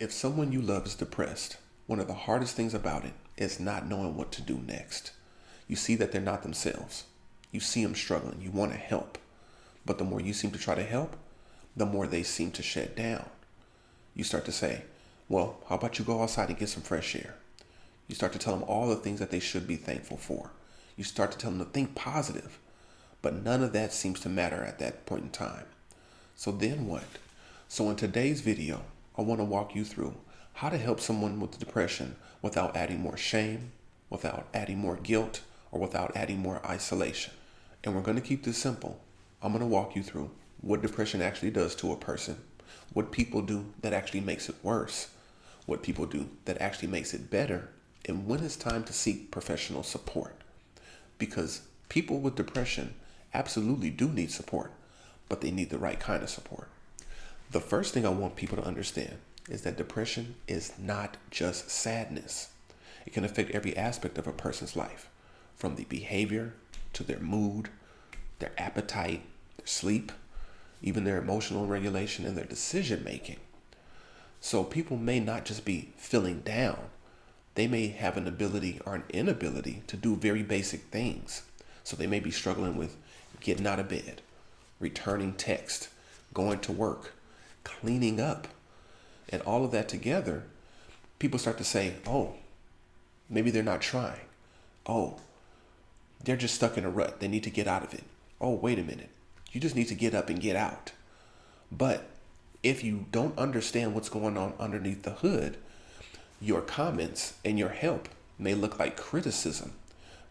If someone you love is depressed, one of the hardest things about it is not knowing what to do next. You see that they're not themselves. You see them struggling. You want to help. But the more you seem to try to help, the more they seem to shut down. You start to say, well, how about you go outside and get some fresh air? You start to tell them all the things that they should be thankful for. You start to tell them to think positive. But none of that seems to matter at that point in time. So then what? So in today's video, I want to walk you through how to help someone with depression without adding more shame, without adding more guilt, or without adding more isolation. And we're going to keep this simple. I'm going to walk you through what depression actually does to a person, what people do that actually makes it worse, what people do that actually makes it better, and when it's time to seek professional support. Because people with depression absolutely do need support, but they need the right kind of support. The first thing I want people to understand is that depression is not just sadness. It can affect every aspect of a person's life, from the behavior to their mood, their appetite, their sleep, even their emotional regulation and their decision making. So people may not just be feeling down. They may have an ability or an inability to do very basic things. So they may be struggling with getting out of bed, returning text, going to work, cleaning up, and all of that together. People start to say, oh, maybe they're not trying. Oh, they're just stuck in a rut. They need to get out of it. Oh, wait a minute. You just need to get up and get out. But if you don't understand what's going on underneath the hood, your comments and your help may look like criticism,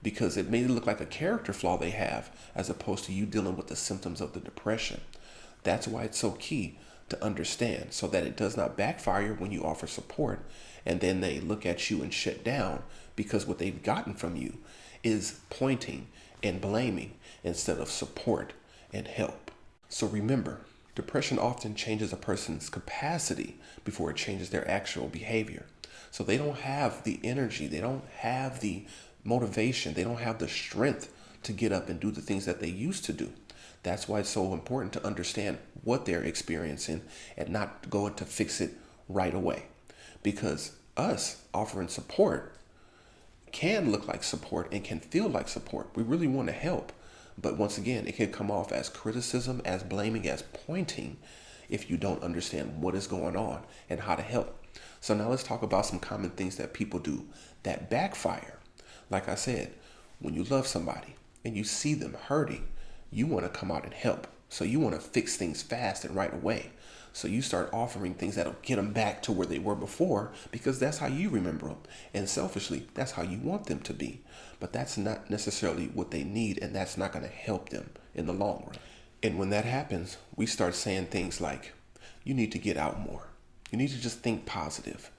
because it may look like a character flaw they have as opposed to you dealing with the symptoms of the depression. That's why it's so key to understand, so that it does not backfire when you offer support and then they look at you and shut down because what they've gotten from you is pointing and blaming instead of support and help. So remember, depression often changes a person's capacity before it changes their actual behavior. So they don't have the energy, they don't have the motivation, they don't have the strength to get up and do the things that they used to do. That's why it's so important to understand what they're experiencing and not go to fix it right away. Because us offering support can look like support and can feel like support. We really want to help. But once again, it can come off as criticism, as blaming, as pointing if you don't understand what is going on and how to help. So now let's talk about some common things that people do that backfire. Like I said, when you love somebody and you see them hurting, you want to come out and help. So you want to fix things fast and right away. So you start offering things that'll get them back to where they were before, because that's how you remember them. And selfishly, that's how you want them to be. But that's not necessarily what they need, and that's not going to help them in the long run. And when that happens, we start saying things like, you need to get out more. You need to just think positive.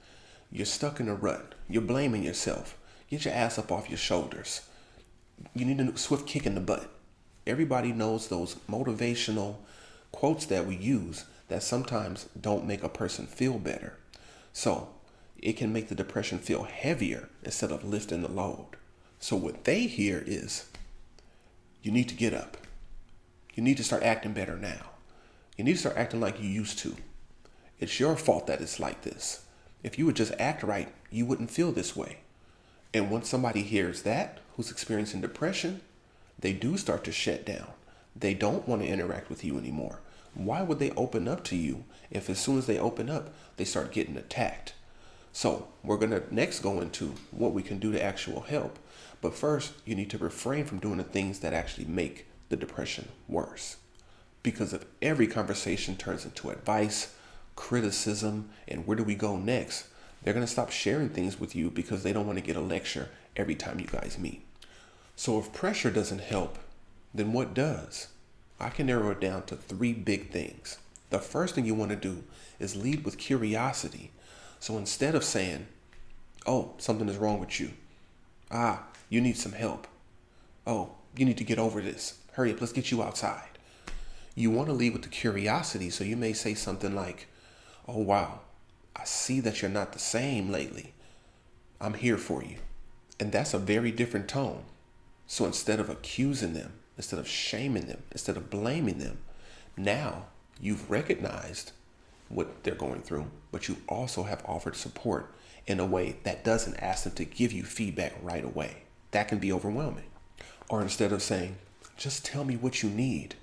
You're stuck in a rut. You're blaming yourself. Get your ass up off your shoulders. You need a swift kick in the butt. Everybody knows those motivational quotes that we use that sometimes don't make a person feel better. So it can make the depression feel heavier instead of lifting the load. So what they hear is, you need to get up. You need to start acting better now. You need to start acting like you used to. It's your fault that it's like this. If you would just act right, you wouldn't feel this way. And once somebody hears that, who's experiencing depression, they do start to shut down. They don't want to interact with you anymore. Why would they open up to you if as soon as they open up, they start getting attacked? So we're going to next go into what we can do to actual help. But first, you need to refrain from doing the things that actually make the depression worse. Because if every conversation turns into advice, criticism, and where do we go next, they're going to stop sharing things with you because they don't want to get a lecture every time you guys meet. So if pressure doesn't help, then what does? I can narrow it down to 3 big things. The first thing you want to do is lead with curiosity. So instead of saying, oh, something is wrong with you. You need some help. Oh, you need to get over this. Hurry up, let's get you outside. You want to lead with the curiosity. So you may say something like, oh, wow, I see that you're not the same lately. I'm here for you. And that's a very different tone. So instead of accusing them, instead of shaming them, instead of blaming them, now you've recognized what they're going through, but you also have offered support in a way that doesn't ask them to give you feedback right away. That can be overwhelming. Or instead of saying, just tell me what you need,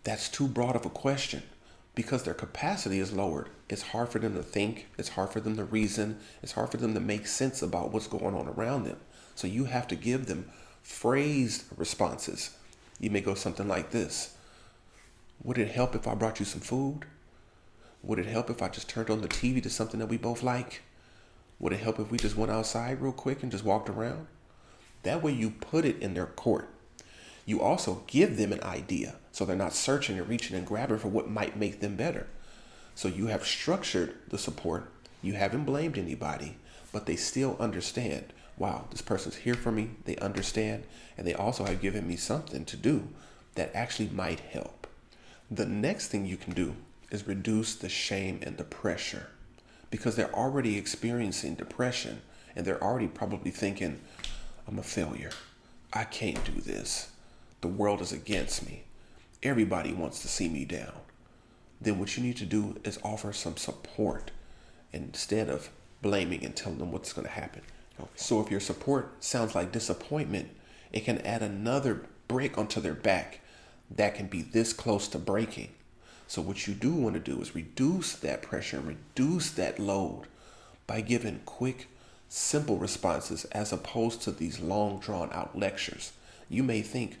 that's too broad of a question because their capacity is lowered. It's hard for them to think. It's hard for them to reason. It's hard for them to make sense about what's going on around them. So you have to give them phrased responses. You may go something like this. Would it help if I brought you some food? Would it help if I just turned on the TV to something that we both like? Would it help if we just went outside real quick and just walked around? That way you put it in their court. You also give them an idea so they're not searching and reaching and grabbing for what might make them better. So you have structured the support. You haven't blamed anybody, but they still understand. Wow, this person's here for me. They understand. And they also have given me something to do that actually might help. The next thing you can do is reduce the shame and the pressure because they're already experiencing depression and they're already probably thinking, I'm a failure. I can't do this. The world is against me. Everybody wants to see me down. Then what you need to do is offer some support instead of blaming and telling them what's going to happen. Okay. So if your support sounds like disappointment, it can add another brick onto their back that can be this close to breaking. So what you do want to do is reduce that pressure and reduce that load by giving quick, simple responses as opposed to these long drawn out lectures. You may think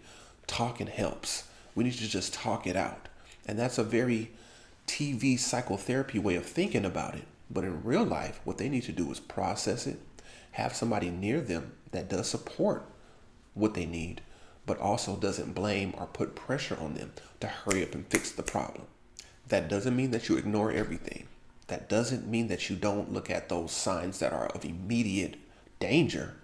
talking helps. We need to just talk it out. And that's a very TV psychotherapy way of thinking about it. But in real life, what they need to do is process it, have somebody near them that does support what they need, but also doesn't blame or put pressure on them to hurry up and fix the problem. That doesn't mean that you ignore everything. That doesn't mean that you don't look at those signs that are of immediate danger,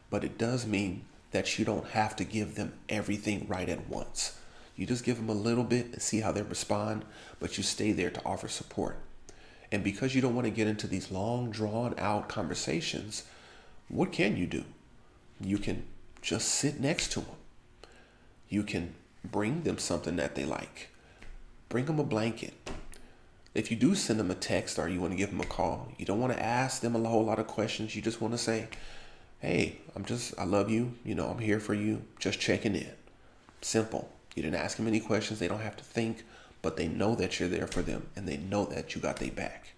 but it does mean that you don't have to give them everything right at once. You just give them a little bit and see how they respond, but you stay there to offer support. And because you don't want to get into these long, drawn out conversations, what can you do? You can just sit next to them. You can bring them something that they like. Bring them a blanket. If you do send them a text or you want to give them a call, you don't want to ask them a whole lot of questions. You just want to say, hey, I love you. I'm here for you. Just checking in. Simple. You didn't ask them any questions. They don't have to think, but they know that you're there for them and they know that you got their back.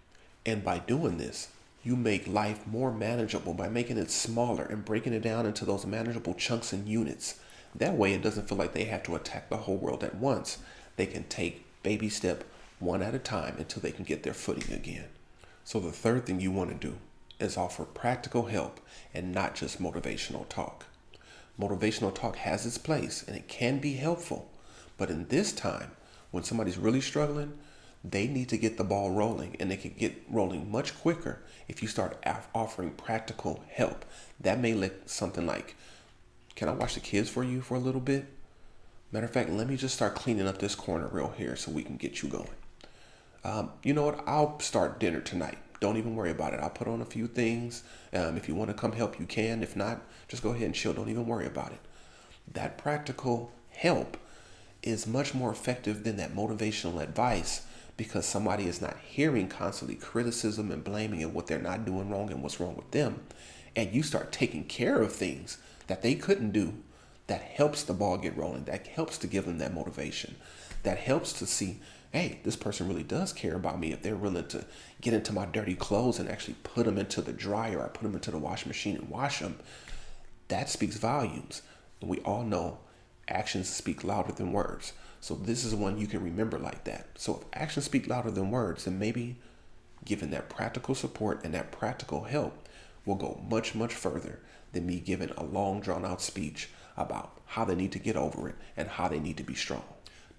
And by doing this, you make life more manageable by making it smaller and breaking it down into those manageable chunks and units. That way it doesn't feel like they have to attack the whole world at once. They can take baby step one at a time until they can get their footing again. So the third thing you want to do is offer practical help and not just motivational talk. Motivational talk has its place and it can be helpful. But in this time, when somebody's really struggling, they need to get the ball rolling, and they can get rolling much quicker if you start offering practical help. That may look something like, can I watch the kids for you for a little bit? Matter of fact, let me just start cleaning up this corner real here so we can get you going. You know what? I'll start dinner tonight. Don't even worry about it. I'll put on a few things. If you want to come help, you can. If not, just go ahead and chill. Don't even worry about it. That practical help is much more effective than that motivational advice because somebody is not hearing constantly criticism and blaming and what they're not doing wrong and what's wrong with them. And you start taking care of things that they couldn't do. That helps the ball get rolling. That helps to give them that motivation. That helps to see, hey, this person really does care about me if they're willing to get into my dirty clothes and actually put them into the dryer or put them into the washing machine and wash them. That speaks volumes. And we all know actions speak louder than words. So this is one you can remember like that. So if actions speak louder than words, then maybe giving that practical support and that practical help will go much, much further than me giving a long drawn out speech about how they need to get over it and how they need to be strong.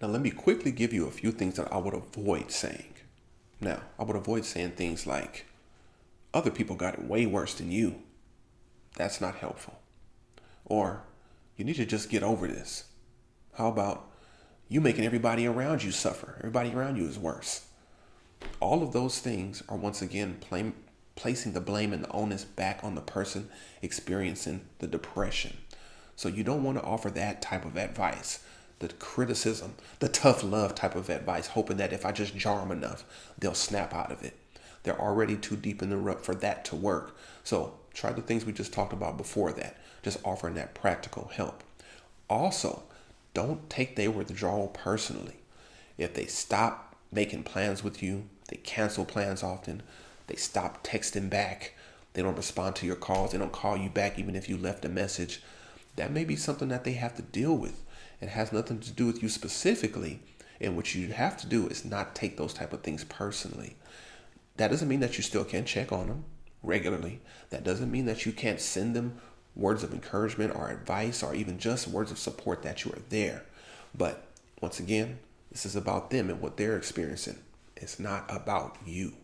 Now, let me quickly give you a few things that I would avoid saying. Now, I would avoid saying things like, other people got it way worse than you. That's not helpful. Or, you need to just get over this. How about you making everybody around you suffer? Everybody around you is worse. All of those things are once again placing the blame and the onus back on the person experiencing the depression. So you don't want to offer that type of advice. the criticism, the tough love type of advice, hoping that if I just jar them enough, they'll snap out of it. They're already too deep in the rut for that to work. So try the things we just talked about before that, just offering that practical help. Also, don't take their withdrawal personally. If they stop making plans with you, they cancel plans often, they stop texting back, they don't respond to your calls, they don't call you back even if you left a message, that may be something that they have to deal with. It has nothing to do with you specifically. And what you have to do is not take those type of things personally. That doesn't mean that you still can't check on them regularly. That doesn't mean that you can't send them words of encouragement or advice or even just words of support that you are there. But once again, this is about them and what they're experiencing. It's not about you.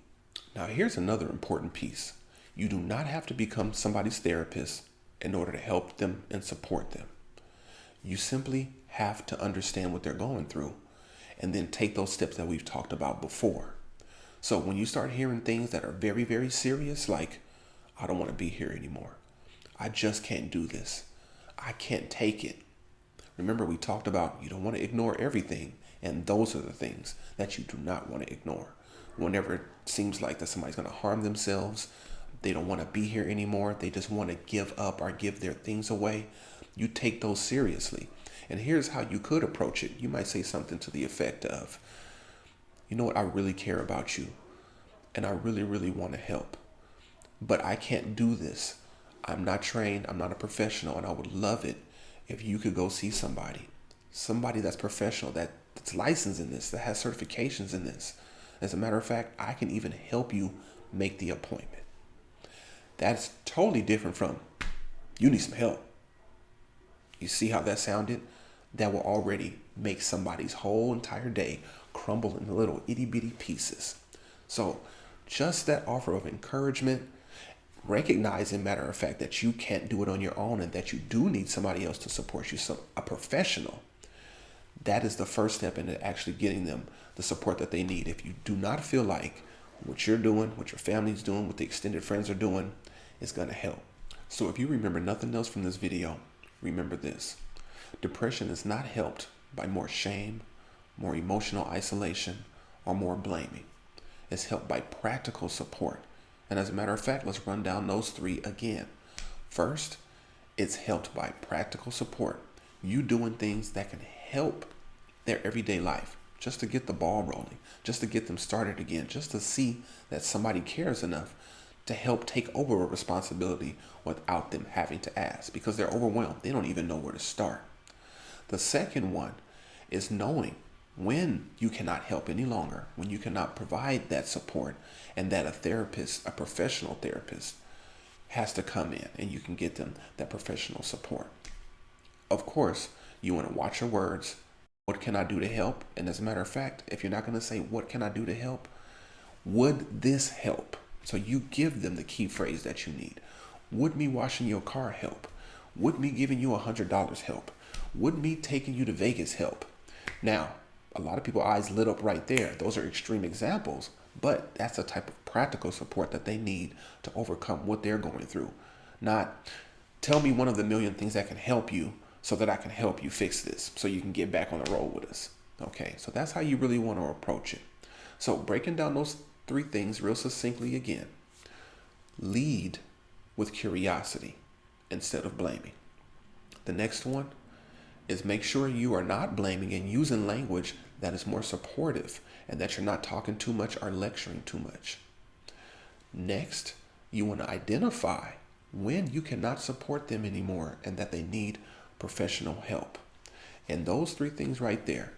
Now, here's another important piece. You do not have to become somebody's therapist in order to help them and support them. You simply have to understand what they're going through and then take those steps that we've talked about before. So when you start hearing things that are very, very serious, like, I don't want to be here anymore. I just can't do this. I can't take it. Remember, we talked about you don't want to ignore everything. And those are the things that you do not want to ignore. Whenever it seems like that somebody's going to harm themselves, they don't want to be here anymore, they just want to give up or give their things away, you take those seriously. And here's how you could approach it. You might say something to the effect of, you know what, I really care about you and I really, really want to help, but I can't do this. I'm not trained, I'm not a professional, and I would love it if you could go see somebody that's professional, that's licensed in this, that has certifications in this. As a matter of fact, I can even help you make the appointment. That's totally different from, you need some help. You see how that sounded? That will already make somebody's whole entire day crumble into little itty bitty pieces. So just that offer of encouragement, recognizing, matter of fact, that you can't do it on your own and that you do need somebody else to support you, a professional. That is the first step into actually getting them the support that they need. If you do not feel like what you're doing, what your family's doing, what the extended friends are doing is going to help. So if you remember nothing else from this video, remember this. Depression is not helped by more shame, more emotional isolation, or more blaming. It's helped by practical support. And as a matter of fact, let's run down those three again. First, it's helped by practical support. You doing things that can help their everyday life, just to get the ball rolling, just to get them started again, just to see that somebody cares enough to help take over a responsibility without them having to ask, because they're overwhelmed. They don't even know where to start. The second one is knowing when you cannot help any longer, when you cannot provide that support, and that a therapist, a professional therapist, has to come in and you can get them that professional support. Of course, you want to watch your words. What can I do to help? And as a matter of fact, if you're not going to say, what can I do to help? Would this help? So you give them the key phrase that you need. Would me washing your car help? Would me giving you $100 help? Would me taking you to Vegas help? Now, a lot of people's eyes lit up right there. Those are extreme examples, but that's the type of practical support that they need to overcome what they're going through. Not tell me one of the million things that can help you so that I can help you fix this so you can get back on the road with us. Okay, so that's how you really want to approach it. So breaking down those three things real succinctly again. Lead with curiosity instead of blaming. The next one is make sure you are not blaming and using language that is more supportive and that you're not talking too much or lecturing too much. Next, you want to identify when you cannot support them anymore and that they need professional help. And those three things right there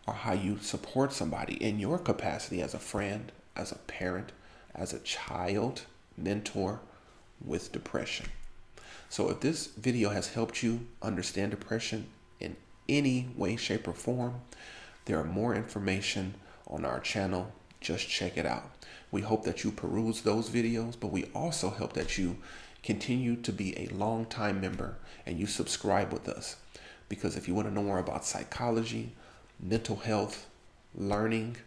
are how you support somebody in your capacity as a friend, as a parent, as a child, mentor with depression. So if this video has helped you understand depression in any way, shape, or form, there are more information on our channel. Just check it out. We hope that you peruse those videos, but we also hope that you continue to be a long-time member and you subscribe with us. Because if you want to know more about psychology, mental health, learning,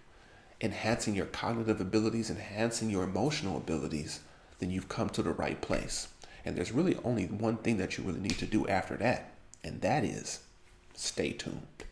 enhancing your cognitive abilities, enhancing your emotional abilities, then you've come to the right place. And there's really only one thing that you really need to do after that, and that is stay tuned.